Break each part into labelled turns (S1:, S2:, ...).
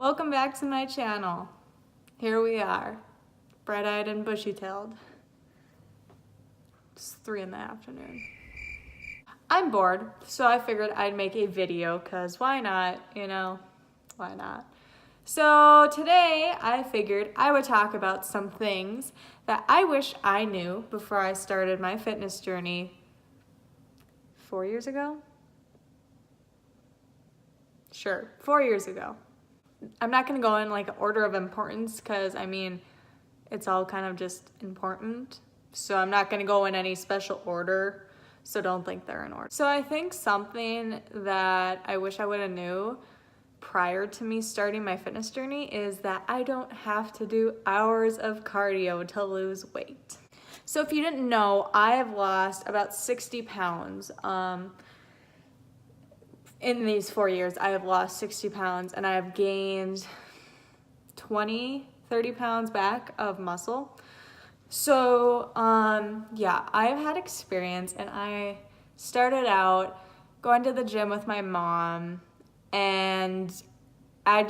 S1: Welcome back to my channel. Here we are, bright-eyed and bushy-tailed. It's 3 in the afternoon. I'm bored, so I figured I'd make a video, cause why not, why not? So today I figured I would talk about some things that I wish I knew before I started my fitness journey 4 years ago? Sure, 4 years ago. I'm not gonna go in like order of importance because it's all kind of just important. So I'm not gonna go in any special order, so don't think they're in order. So I think something that I wish I would have knew prior to me starting my fitness journey is that I don't have to do hours of cardio to lose weight. So if you didn't know, I have lost about 60 pounds. In these 4 years, I have lost 60 pounds and I have gained 20, 30 pounds back of muscle. So, yeah, I've had experience and I started out going to the gym with my mom and I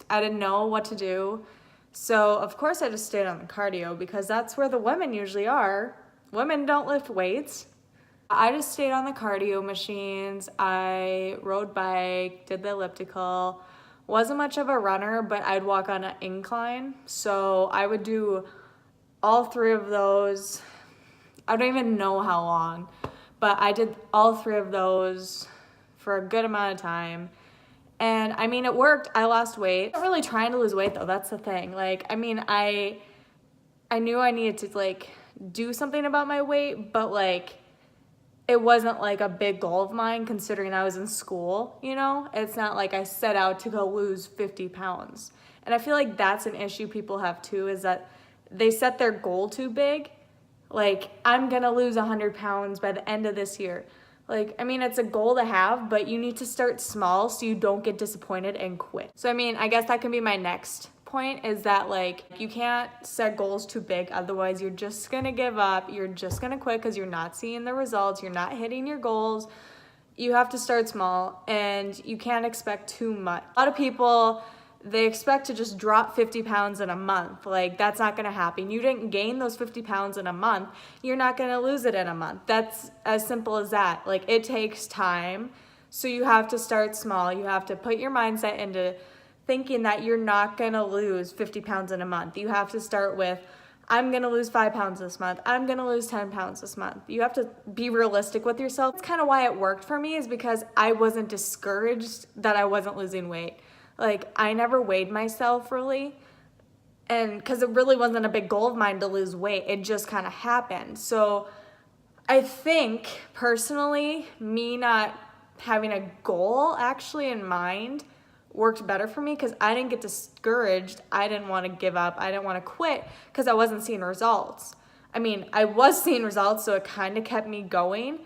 S1: didn't know what to do. So, of course, I just stayed on the cardio because that's where the women usually are. Women don't lift weights. I just stayed on the cardio machines. I rode bike, did the elliptical. Wasn't much of a runner, but I'd walk on an incline. So I would do all 3 of those. I don't even know how long, but I did all 3 of those for a good amount of time. And it worked. I lost weight. I'm not really trying to lose weight though. That's the thing. I knew I needed to do something about my weight, but it wasn't like a big goal of mine considering I was in school, It's not like I set out to go lose 50 pounds. And I feel like that's an issue people have too, is that they set their goal too big. I'm gonna lose 100 pounds by the end of this year. It's a goal to have, but you need to start small so you don't get disappointed and quit. So I guess that can be my next point, is that you can't set goals too big, otherwise you're just gonna give up, you're just gonna quit because you're not seeing the results, you're not hitting your goals. You have to start small and you can't expect too much. A lot of people, they expect to just drop 50 pounds in a month. That's not gonna happen. You didn't gain those 50 pounds in a month, you're not gonna lose it in a month. That's as simple as that. It takes time, so you have to start small. You have to put your mindset into thinking that you're not gonna lose 50 pounds in a month. You have to start with, I'm gonna lose 5 pounds this month. I'm gonna lose 10 pounds this month. You have to be realistic with yourself. That's kind of why it worked for me, is because I wasn't discouraged that I wasn't losing weight. I never weighed myself really, and because it really wasn't a big goal of mine to lose weight, it just kind of happened. So I think personally, me not having a goal actually in mind worked better for me because I didn't get discouraged. I didn't want to give up. I didn't want to quit because I wasn't seeing results. I was seeing results, so it kind of kept me going,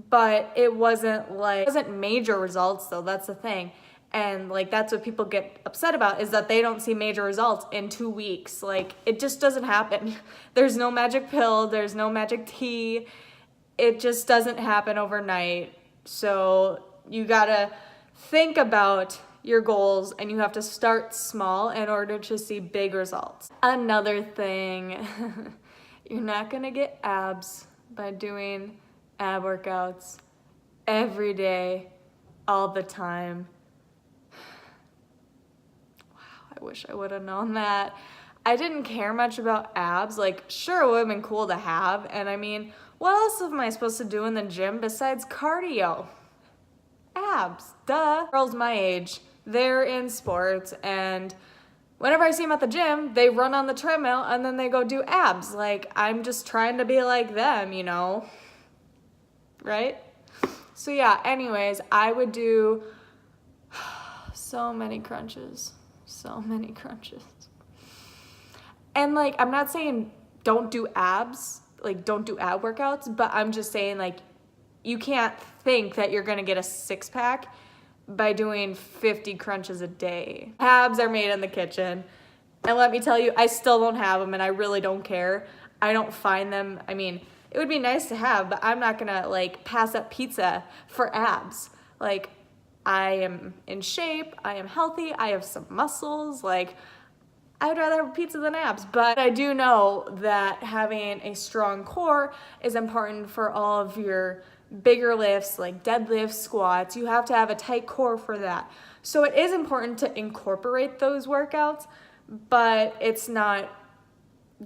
S1: but it wasn't major results though. That's the thing. And that's what people get upset about, is that they don't see major results in 2 weeks. It just doesn't happen. There's no magic pill. There's no magic tea. It just doesn't happen overnight. So you gotta think about your goals and you have to start small in order to see big results. Another thing, you're not gonna get abs by doing ab workouts every day, all the time. I wish I would have known that. I didn't care much about abs. Sure, it would have been cool to have. And what else am I supposed to do in the gym besides cardio? Abs, duh. Girls my age, they're in sports, and whenever I see them at the gym, they run on the treadmill and then they go do abs. I'm just trying to be like them, right? So yeah, anyways, I would do so many crunches. And I'm not saying don't do abs, don't do ab workouts, but I'm just saying you can't think that you're gonna get a 6-pack by doing 50 crunches a day. Abs are made in the kitchen, and let me tell you, I still don't have them and I really don't care. I don't find them, it would be nice to have, but I'm not gonna pass up pizza for abs. I am in shape, I am healthy, I have some muscles, like I would rather have pizza than abs, but I do know that having a strong core is important for all of your bigger lifts like deadlifts, squats. You have to have a tight core for that. So it is important to incorporate those workouts, but it's not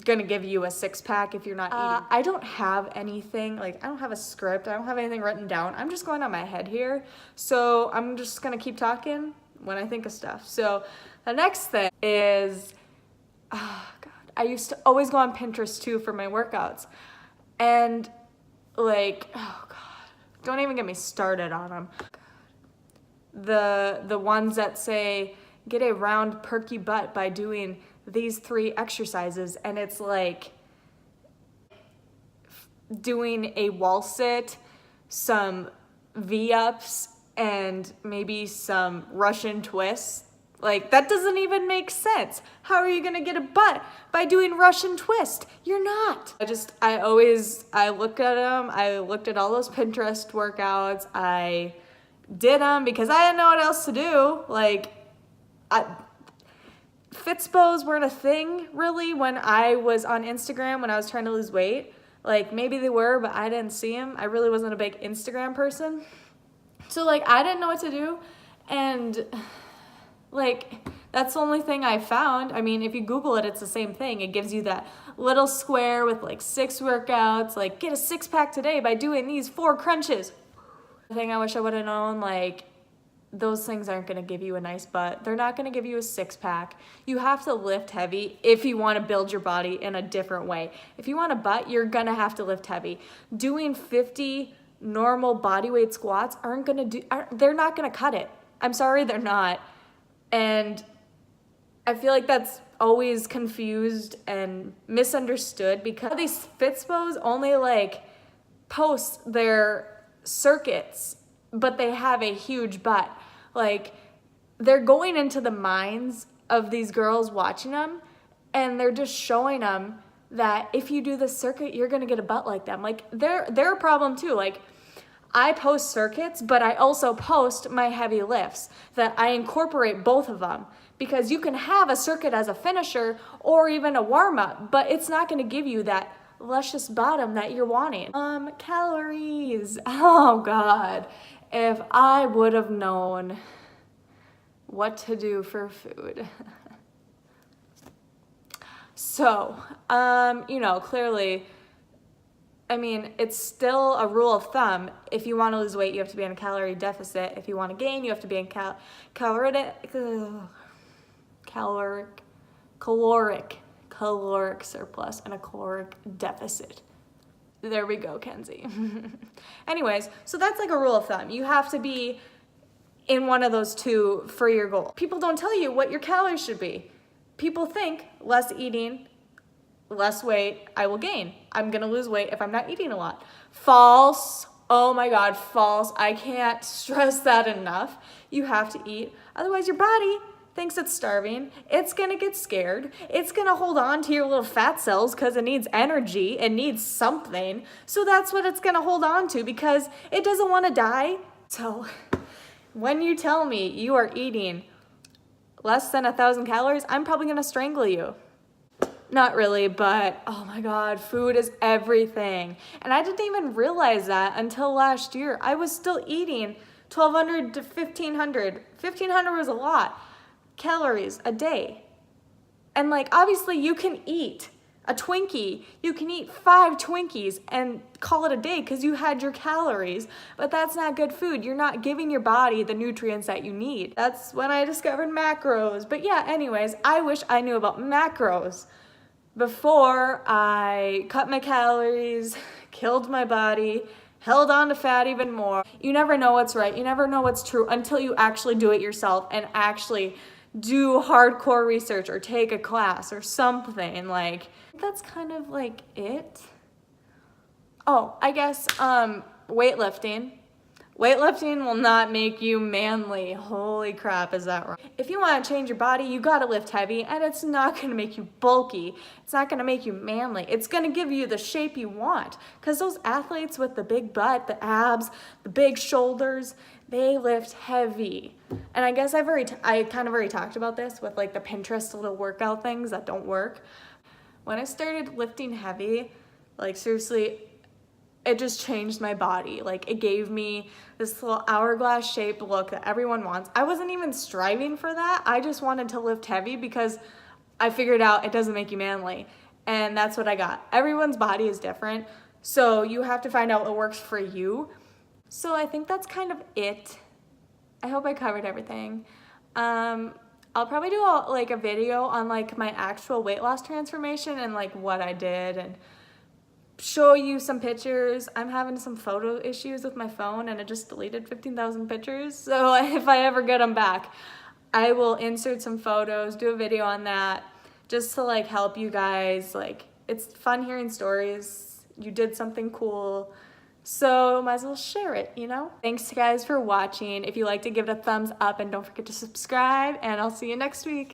S1: gonna give you a six-pack if you're not eating. I don't have anything, like I don't have a script, I don't have anything written down. I'm just going on my head here. So I'm just gonna keep talking when I think of stuff. So the next thing is, oh God, I used to always go on Pinterest too for my workouts. And like, oh God, don't even get me started on them. The ones that say, get a round perky butt by doing these 3 exercises, and it's like doing a wall sit, some V-ups, and maybe some Russian twists. Like, that doesn't even make sense. How are you gonna get a butt by doing Russian twist? You're not. I looked at them, I looked at all those Pinterest workouts, I did them because I didn't know what else to do. Like, Fitspos weren't a thing really when I was on Instagram when I was trying to lose weight. Like maybe they were, but I didn't see them. I really wasn't a big Instagram person. So like I didn't know what to do, and like that's the only thing I found. I mean, if you Google it, it's the same thing. It gives you that little square with like 6 workouts, like get a 6-pack today by doing these 4 crunches. The thing I wish I would have known, like, those things aren't gonna give you a nice butt. They're not gonna give you a 6-pack. You have to lift heavy if you wanna build your body in a different way. If you want a butt, you're gonna have to lift heavy. Doing 50 normal body weight squats they're not gonna cut it. I'm sorry, they're not. And I feel like that's always confused and misunderstood because these Fitspos only like post their circuits, but they have a huge butt. Like, they're going into the minds of these girls watching them, and they're just showing them that if you do this circuit, you're gonna get a butt like them. Like, they're a problem too. Like, I post circuits, but I also post my heavy lifts, that I incorporate both of them, because you can have a circuit as a finisher or even a warm-up, but it's not gonna give you that luscious bottom that you're wanting. Calories. Oh God. If I would have known what to do for food. So, clearly, I mean, it's still a rule of thumb. If you want to lose weight, you have to be in a calorie deficit. If you want to gain, you have to be in caloric surplus and a caloric deficit. There we go, Kenzie. Anyways, so that's like a rule of thumb. You have to be in one of those 2 for your goal. People don't tell you what your calories should be. People think less eating, less weight, I will gain. I'm gonna lose weight if I'm not eating a lot. False. Oh my God, false. I can't stress that enough. You have to eat, otherwise your body thinks it's starving. It's gonna get scared. It's gonna hold on to your little fat cells because it needs energy. It needs something. So that's what it's gonna hold on to because it doesn't wanna die. So when you tell me you are eating less than 1,000 calories, I'm probably gonna strangle you. Not really, but oh my God, food is everything. And I didn't even realize that until last year. I was still eating 1,200 to 1,500. 1,500 was a lot. Calories a day. And like, obviously you can eat a Twinkie. You can eat 5 Twinkies and call it a day because you had your calories, but that's not good food. You're not giving your body the nutrients that you need. That's when I discovered macros. But yeah, anyways, I wish I knew about macros before I cut my calories, killed my body, held on to fat even more. You never know what's right. You never know what's true until you actually do it yourself and actually do hardcore research or take a class or something. Like, that's kind of like it. Oh, I guess weightlifting. Weightlifting will not make you manly. Holy crap, is that right? If you want to change your body, you got to lift heavy, and it's not going to make you bulky. It's not going to make you manly. It's going to give you the shape you want, because those athletes with the big butt, the abs, the big shoulders, they lift heavy. And I guess I kind of already talked about this with like the Pinterest little workout things that don't work. When I started lifting heavy, like seriously, it just changed my body. Like it gave me this little hourglass shaped look that everyone wants. I wasn't even striving for that. I just wanted to lift heavy because I figured out it doesn't make you manly. And that's what I got. Everyone's body is different, so you have to find out what works for you. So I think that's kind of it. I hope I covered everything. I'll probably do a video on like my actual weight loss transformation and like what I did and show you some pictures. I'm having some photo issues with my phone and it just deleted 15,000 pictures. So if I ever get them back, I will insert some photos, do a video on that just to like help you guys. Like it's fun hearing stories. You did something cool. So might as well share it, you know? Thanks guys for watching. If you liked it, give it a thumbs up and don't forget to subscribe and I'll see you next week.